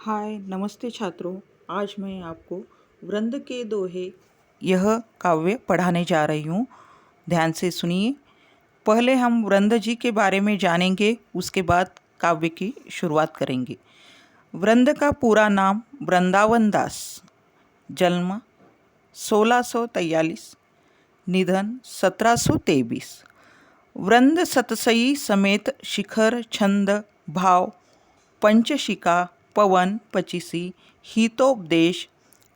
हाय नमस्ते छात्रों। आज मैं आपको वृंद के दोहे यह काव्य पढ़ाने जा रही हूँ। ध्यान से सुनिए। पहले हम वृंद जी के बारे में जानेंगे, उसके बाद काव्य की शुरुआत करेंगे। वृंद का पूरा नाम वृंदावन दास, जन्म 1643, निधन 1723। वृंद सतसई समेत शिखर छंद भाव पंचशिका पवन पचिसी हितोपदेश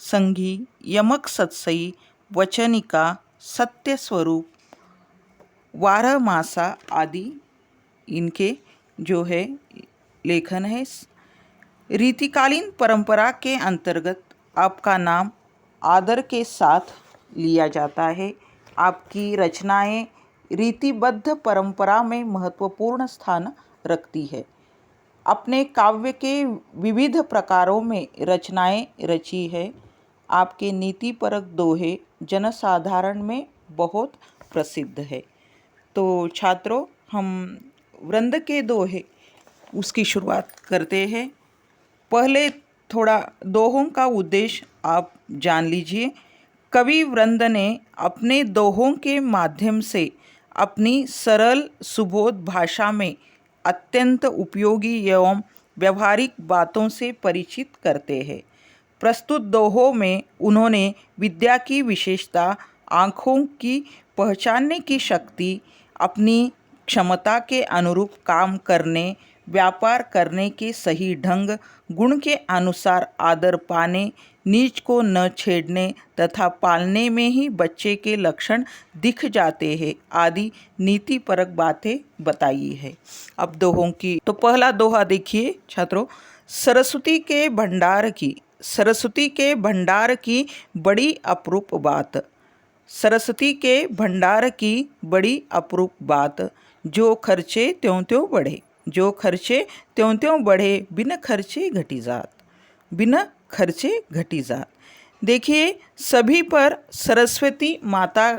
संघी यमक सत्सई वचनिका सत्य स्वरूप वारमासा आदि इनके जो है लेखन है। रीतिकालीन परंपरा के अंतर्गत आपका नाम आदर के साथ लिया जाता है। आपकी रचनाएं रीतिबद्ध परंपरा में महत्वपूर्ण स्थान रखती है। अपने काव्य के विविध प्रकारों में रचनाएं रची है। आपके नीतिपरक दोहे जनसाधारण में बहुत प्रसिद्ध है। तो छात्रों, हम वृंद के दोहे उसकी शुरुआत करते हैं। पहले थोड़ा दोहों का उद्देश्य आप जान लीजिए। कवि वृंद ने अपने दोहों के माध्यम से अपनी सरल सुबोध भाषा में अत्यंत उपयोगी एवं व्यवहारिक बातों से परिचित करते हैं। प्रस्तुत दोहों में उन्होंने विद्या की विशेषता, आँखों की पहचानने की शक्ति, अपनी क्षमता के अनुरूप काम करने, व्यापार करने के सही ढंग, गुण के अनुसार आदर पाने, नीच को न छेड़ने तथा पालने में ही बच्चे के लक्षण दिख जाते हैं आदि नीतिपरक बातें बताई है। अब दोहों की तो पहला दोहा देखिए छात्रों। सरस्वती के भंडार की बड़ी अपरूप बात। सरस्वती के भंडार की बड़ी अपरूप बात, जो खर्चे त्यों त्यों बढ़े, जो खर्चे त्यों त्यों बढ़े, बिन खर्चे घटी जात, बिन खर्चे घटी जात। देखिए, सभी पर सरस्वती माता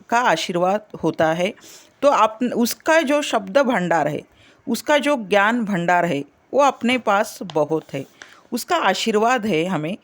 का आशीर्वाद होता है। तो आप उसका जो शब्द भंडार है, उसका जो ज्ञान भंडार है, वो अपने पास बहुत है। उसका आशीर्वाद है हमें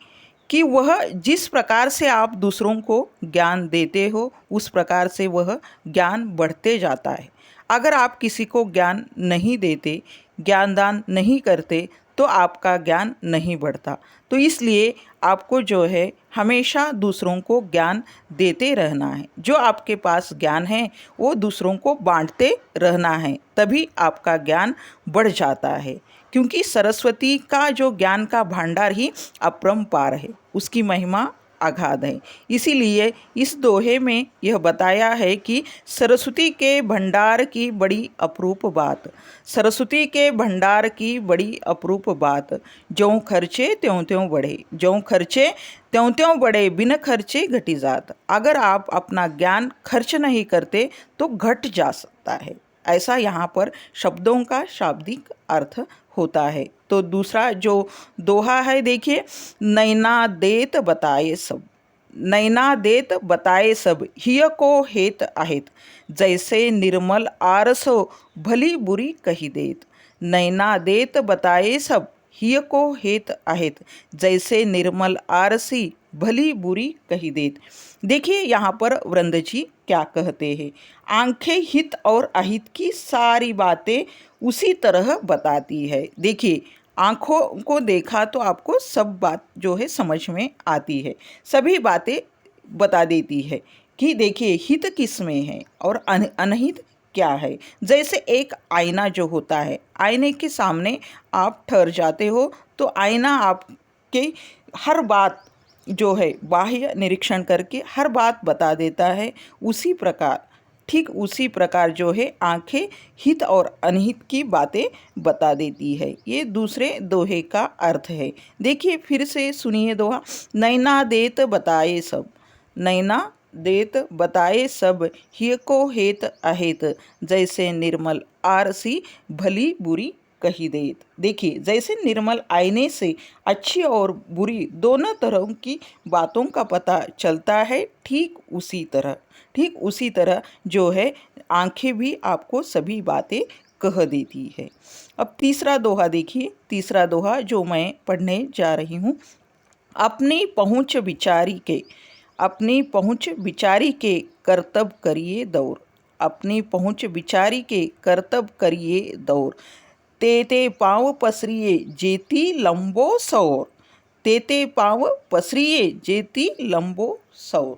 कि वह जिस प्रकार से आप दूसरों को ज्ञान देते हो, उस प्रकार से वह ज्ञान बढ़ते जाता है। अगर आप किसी को ज्ञान नहीं देते, ज्ञानदान नहीं करते, तो आपका ज्ञान नहीं बढ़ता। तो इसलिए आपको जो है हमेशा दूसरों को ज्ञान देते रहना है। जो आपके पास ज्ञान है वो दूसरों को बांटते रहना है, तभी आपका ज्ञान बढ़ जाता है। क्योंकि सरस्वती का जो ज्ञान का भंडार ही अपरंपार है, उसकी महिमा अगाध है। इसीलिए इस दोहे में यह बताया है कि सरस्वती के भंडार की बड़ी अपरूप बात, सरस्वती के भंडार की बड़ी अपरूप बात, ज्यों खर्चे त्यों त्यों बढ़े, ज्यों खर्चे त्यों त्यों बढ़े, बिन खर्चे घटी जात। अगर आप अपना ज्ञान खर्च नहीं करते तो घट जा सकता है। ऐसा यहाँ पर शब्दों का शाब्दिक अर्थ होता है। तो दूसरा जो दोहा है देखिए, नैना देत बताए सब, नैना देत बताए सब, हिय को हेत आहेत, जैसे निर्मल आरसो भली बुरी कही देत। नैना देत बताए सब, हिय को हेत आहेत, जैसे निर्मल आरसी भली बुरी कही देत। देखिए यहाँ पर वृंद जी क्या कहते हैं। आंखें हित और अहित की सारी बातें उसी तरह बताती है। देखिए, आँखों को देखा तो आपको सब बात जो है समझ में आती है, सभी बातें बता देती है कि देखिए हित किस में है और अनहित क्या है। जैसे एक आईना जो होता है, आईने के सामने आप ठहर जाते हो तो आईना आपके हर बात जो है बाह्य निरीक्षण करके हर बात बता देता है। उसी प्रकार, ठीक उसी प्रकार जो है आंखें हित और अनहित की बातें बता देती है। ये दूसरे दोहे का अर्थ है। देखिए फिर से सुनिए दोहा। नैना देत बताए सब, नैना देत बताए सब, हिय को हेत अहेत, जैसे निर्मल आरसी भली बुरी कही देत। देखिए, जैसे निर्मल आईने से अच्छी और बुरी दोनों तरह की बातों का पता चलता है, ठीक उसी तरह जो है आंखें भी आपको सभी बातें कह देती है। अब तीसरा दोहा देखिए, तीसरा दोहा जो मैं पढ़ने जा रही हूँ। अपनी पहुँच विचारी के करतब करिए दौर। अपनी पहुँच विचारी के करतब करिए दौर। तेते पाँव पसरिए जेती लंबो सौर। तेते पाँव पसरिए जेती लंबो सौर।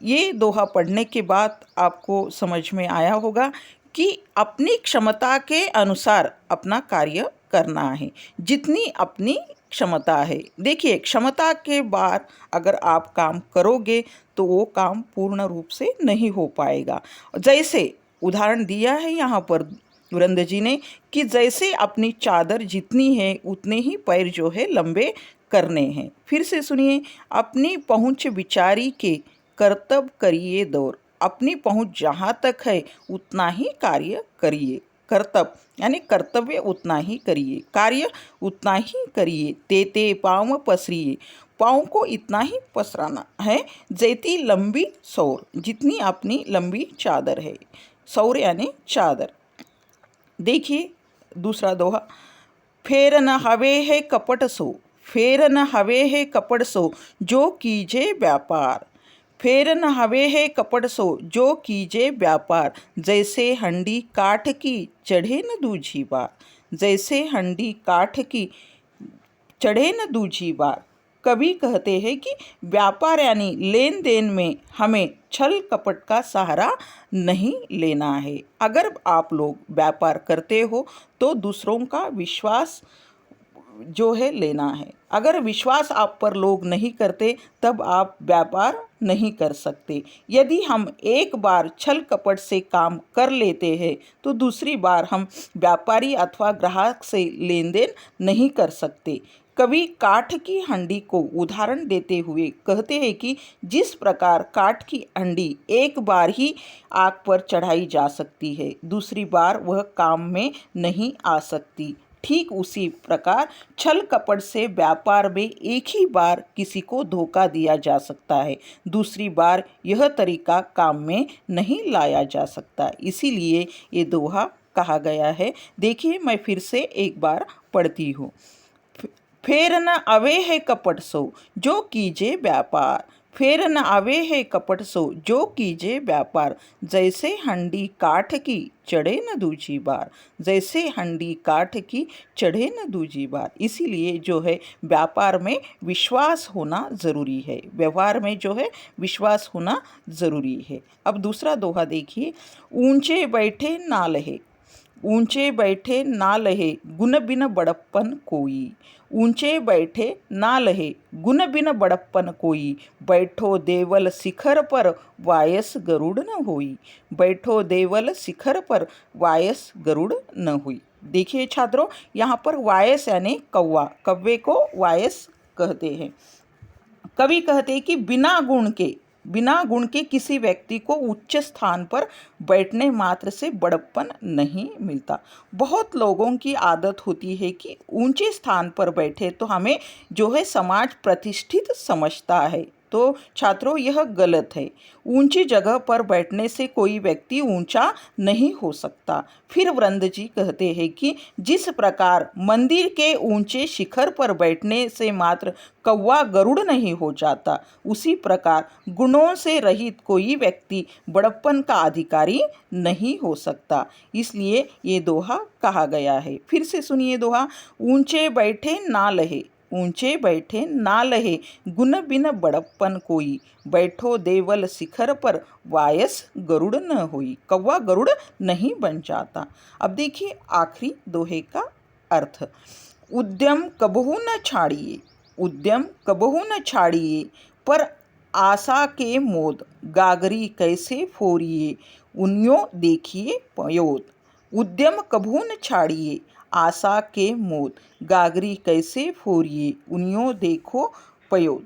ये दोहा पढ़ने के बाद आपको समझ में आया होगा कि अपनी क्षमता के अनुसार अपना कार्य करना है, जितनी अपनी क्षमता है। देखिए, क्षमता के बाहर अगर आप काम करोगे तो वो काम पूर्ण रूप से नहीं हो पाएगा। जैसे उदाहरण दिया है यहाँ पर वृंद जी ने कि जैसे अपनी चादर जितनी है उतने ही पैर जो है लंबे करने हैं। फिर से सुनिए, अपनी पहुँच विचारी के कर्तव्य करिए दौर। अपनी पहुँच जहाँ तक है उतना ही कार्य करिए। कर्तव्य यानी कर्तव्य उतना ही करिए, कार्य उतना ही करिए। तेते पाँव पसरिए, पाँव को इतना ही पसराना है। जैती लंबी सौर, जितनी अपनी लंबी चादर है। सौर यानी चादर। देखिए दूसरा दोहा। फेर न हवे है कपट सो, फेर न हवे है कपट सो, जो कीजे व्यापार। फेर न हवे है कपट सो, जो कीजे व्यापार। जैसे हंडी काठ की चढ़े न दूजी बार। जैसे हंडी काठ की चढ़े न दूजी बार। कवि कहते हैं कि व्यापार यानी लेन देन में हमें छल कपट का सहारा नहीं लेना है। अगर आप लोग व्यापार करते हो तो दूसरों का विश्वास जो है लेना है। अगर विश्वास आप पर लोग नहीं करते तब आप व्यापार नहीं कर सकते। यदि हम एक बार छल कपट से काम कर लेते हैं तो दूसरी बार हम व्यापारी अथवा ग्राहक से लेन देन नहीं कर सकते। कवि काठ की हंडी को उदाहरण देते हुए कहते हैं कि जिस प्रकार काठ की हंडी एक बार ही आग पर चढ़ाई जा सकती है, दूसरी बार वह काम में नहीं आ सकती, ठीक उसी प्रकार छल कपट से व्यापार में एक ही बार किसी को धोखा दिया जा सकता है, दूसरी बार यह तरीका काम में नहीं लाया जा सकता। इसीलिए ये दोहा कहा गया है। देखिए, मैं फिर से एक बार पढ़ती हूँ। फेर न आवे है कपट सो, जो कीजे व्यापार। फेर न आवे है कपट सो, जो कीजे व्यापार। जैसे हंडी काठ की चढ़े न दूजी बार। जैसे हंडी काठ की चढ़े न दूजी बार। इसीलिए जो है व्यापार में विश्वास होना ज़रूरी है, व्यवहार में जो है विश्वास होना ज़रूरी है। अब दूसरा दोहा देखिए। ऊंचे बैठे ना लहे, ऊंचे बैठे ना लहे, गुण बिन बड़प्पन कोई। ऊंचे बैठे ना लहे, गुण बिन बड़प्पन कोई। बैठो देवल शिखर पर, वायस गरुड़ न होई। बैठो देवल शिखर पर, वायस गरुड़ न हुई। देखिए छात्रों, यहाँ पर वायस यानी कौवा, कौवे को वायस कहते हैं। कवि कहते हैं कि बिना गुण के किसी व्यक्ति को उच्च स्थान पर बैठने मात्र से बड़प्पन नहीं मिलता। बहुत लोगों की आदत होती है कि ऊंचे स्थान पर बैठे तो हमें जो है समाज प्रतिष्ठित समझता है। तो छात्रों, यह गलत है। ऊंची जगह पर बैठने से कोई व्यक्ति ऊंचा नहीं हो सकता। फिर वृंद जी कहते हैं कि जिस प्रकार मंदिर के ऊंचे शिखर पर बैठने से मात्र कौवा गरुड़ नहीं हो जाता, उसी प्रकार गुणों से रहित कोई व्यक्ति बड़प्पन का अधिकारी नहीं हो सकता। इसलिए ये दोहा कहा गया है। फिर से सुनिए दोहा। ऊंचे बैठे ना लहे, ऊंचे बैठे ना लहे, गुण बिन बड़प्पन कोई। बैठो देवल शिखर पर, वायस गरुड़ न होई। कौवा गरुड़ नहीं बन जाता। अब देखिए आखिरी दोहे का अर्थ। उद्यम कबहू न छाड़िए, उद्यम कबहू न छाड़िए, पर आशा के मोद गागरी कैसे फोरिए, उन्यों देखिए पयोद। उद्यम कबहू न छाड़िए, आशा के मोद गागरी कैसे फोरिए, उन्यों देखो पयोद।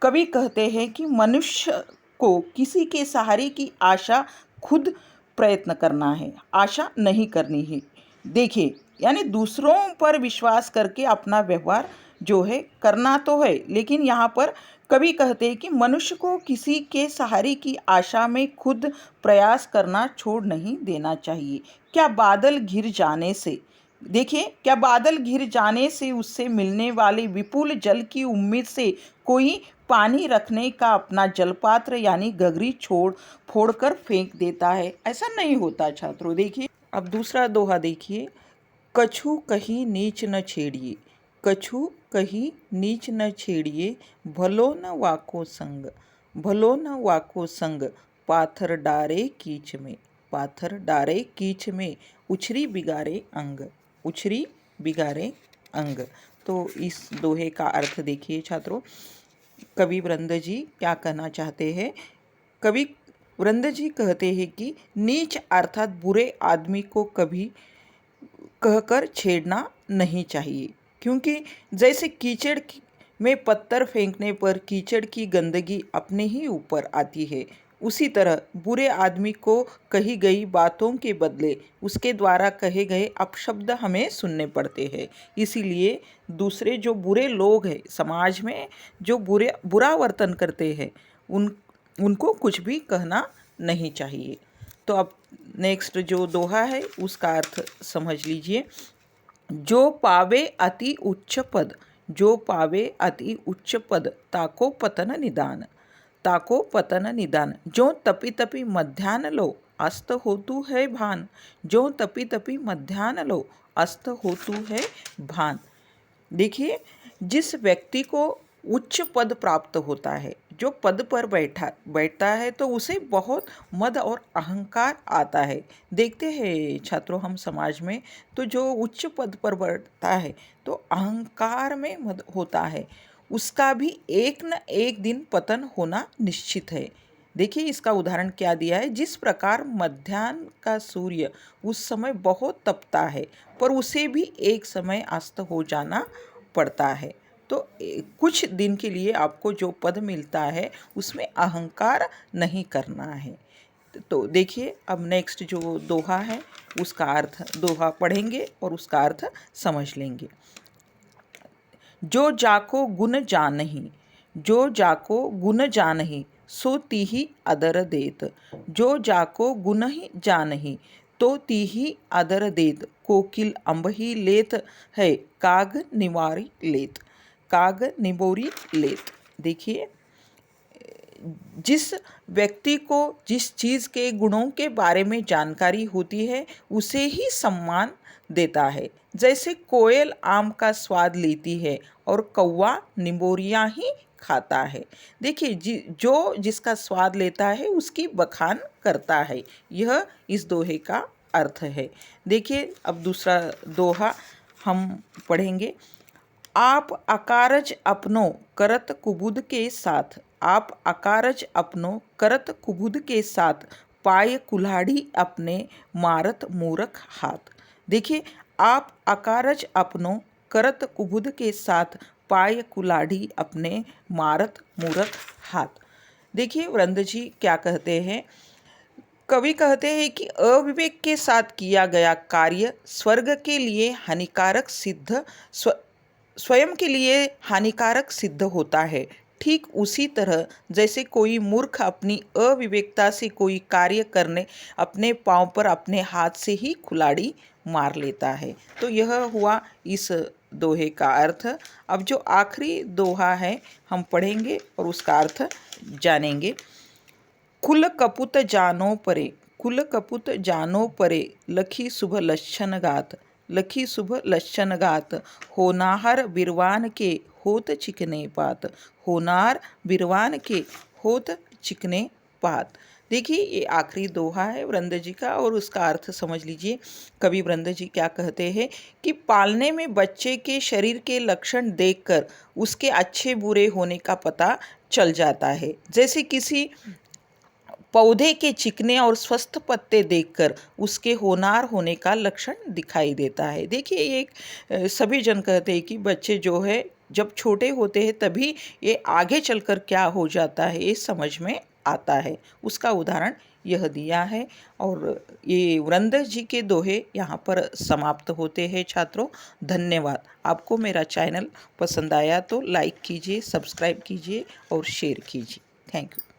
कवि कहते हैं कि मनुष्य को किसी के सहारे की आशा खुद प्रयत्न करना है, आशा नहीं करनी है। देखिए, यानी दूसरों पर विश्वास करके अपना व्यवहार जो है करना तो है, लेकिन यहाँ पर कवि कहते हैं कि मनुष्य को किसी के सहारे की आशा में खुद प्रयास करना छोड़ नहीं देना चाहिए। क्या बादल घिर जाने से, देखिए, क्या बादल घिर जाने से उससे मिलने वाले विपुल जल की उम्मीद से कोई पानी रखने का अपना जलपात्र यानी गगरी छोड़ फोड़कर फेंक देता है? ऐसा नहीं होता छात्रों। देखिए, अब दूसरा दोहा देखिए, कछु कहीं नीच न छेड़िए, कछु कहीं नीच न छेड़िए, भलो न वाको संग, भलो न वाको संग, पाथर डारे कीच में, पाथर डारे कीच में, उछरी बिगारे अंग, उछरी बिगारे अंग। तो इस दोहे का अर्थ देखिए छात्रों, कवि वृंद जी क्या कहना चाहते हैं। कवि वृंद जी कहते हैं कि नीच अर्थात बुरे आदमी को कभी कहकर छेड़ना नहीं चाहिए, क्योंकि जैसे कीचड़ में पत्थर फेंकने पर कीचड़ की गंदगी अपने ही ऊपर आती है, उसी तरह बुरे आदमी को कही गई बातों के बदले उसके द्वारा कहे गए अपशब्द हमें सुनने पड़ते हैं। इसीलिए दूसरे जो बुरे लोग हैं समाज में, जो बुरा वर्तन करते हैं, उनको कुछ भी कहना नहीं चाहिए। तो अब नेक्स्ट जो दोहा है उसका अर्थ समझ लीजिए। जो पावे अति उच्च पद, जो पावे अति उच्च पद, ताको पतन निदान, ताको पतन निदान, जो तपी तपी मध्याह्न लो, अस्त होतु है भान, जो तपी तपी मध्याह्न लो, अस्त होतु है भान। देखिए, जिस व्यक्ति को उच्च पद प्राप्त होता है, जो पद पर बैठता है, तो उसे बहुत मद और अहंकार आता है। देखते हैं छात्रों हम समाज में, तो जो उच्च पद पर बैठता है तो अहंकार में मद होता है, उसका भी एक न एक दिन पतन होना निश्चित है। देखिए, इसका उदाहरण क्या दिया है। जिस प्रकार मध्याह्न का सूर्य उस समय बहुत तपता है, पर उसे भी एक समय अस्त हो जाना पड़ता है। तो कुछ दिन के लिए आपको जो पद मिलता है उसमें अहंकार नहीं करना है। तो देखिए, अब नेक्स्ट जो दोहा है उसका अर्थ, दोहा पढ़ेंगे और उसका अर्थ समझ लेंगे। जो जाको गुण जानही, जो जाको गुण जानही, सो तीही अदर देत, जो जाको गुण ही जानही, तो तीही अदर देत, कोकिल अम्बही लेत है, काग निवारी लेत, काग निबोरी लेत। देखिए, जिस व्यक्ति को जिस चीज़ के गुणों के बारे में जानकारी होती है उसे ही सम्मान देता है। जैसे कोयल आम का स्वाद लेती है और कौवा निबोरियाँ ही खाता है। देखिए, जो जिसका स्वाद लेता है उसकी बखान करता है, यह इस दोहे का अर्थ है। देखिए, अब दूसरा दोहा हम पढ़ेंगे। आप अकारज अपनो करत कुबुद के साथ, आप अकारज अपनो करत कुबुद के साथ, पाय कुल्हाड़ी अपने मारत मूरख हाथ। देखिए, आप अकारज अपनो करत कुबुद के साथ, पाय कुल्हाड़ी अपने मारत मूरख हाथ। देखिए, वृंद जी क्या कहते हैं। कवि कहते हैं कि अविवेक के साथ किया गया कार्य स्वर्ग के लिए हानिकारक सिद्ध स्वयं के लिए हानिकारक सिद्ध होता है। ठीक उसी तरह जैसे कोई मूर्ख अपनी अविवेकता से कोई कार्य करने अपने पांव पर अपने हाथ से ही कुल्हाड़ी मार लेता है। तो यह हुआ इस दोहे का अर्थ। अब जो आखिरी दोहा है हम पढ़ेंगे और उसका अर्थ जानेंगे। कुल कपुत जानो परे, कुल कपुत जानो परे, लखी शुभ लक्षण गात, लखी शुभ लक्षण गात, होनाहर बिरवान के होत चिकने पात, होनार बिरवान के होत चिकने पात। देखिए, ये आखिरी दोहा है वृंद जी का और उसका अर्थ समझ लीजिए। कवि वृंद जी क्या कहते हैं कि पालने में बच्चे के शरीर के लक्षण देखकर उसके अच्छे बुरे होने का पता चल जाता है। जैसे किसी पौधे के चिकने और स्वस्थ पत्ते देखकर उसके होनार होने का लक्षण दिखाई देता है। देखिए, ये सभी जन कहते हैं कि बच्चे जो है जब छोटे होते हैं तभी ये आगे चलकर क्या हो जाता है ये समझ में आता है। उसका उदाहरण यह दिया है। और ये पुरंदर जी के दोहे यहाँ पर समाप्त होते हैं छात्रों। धन्यवाद। आपको मेरा चैनल पसंद आया तो लाइक कीजिए, सब्सक्राइब कीजिए और शेयर कीजिए। Thank you.